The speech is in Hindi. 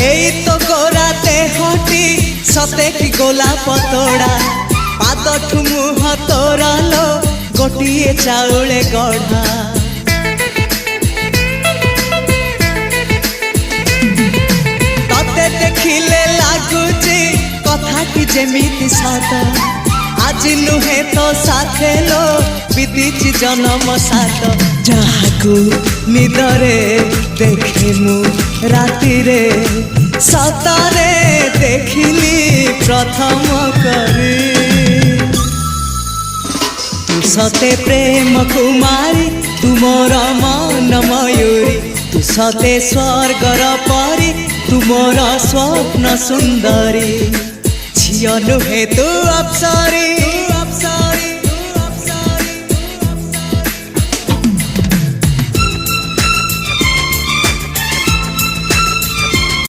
एई तो गोरा देहटी सते कि गोलाप तोड़ा पाद मुह तोरा लो गोटिए चाउले गढ़ा तते देखिले लागुची कथाटी जेमिति सत आज नुहे तो साथे लो बीतीची जन्म सात जहाकू निदरे देखे मु राति रे सतारे देखिली प्रथम करी तू सते प्रेम कुमारी तू मोर मन मयूरी तू सते स्वर्गर परी तू मोर स्वप्न सुंदरी झियो नुहे तू अप्सरी।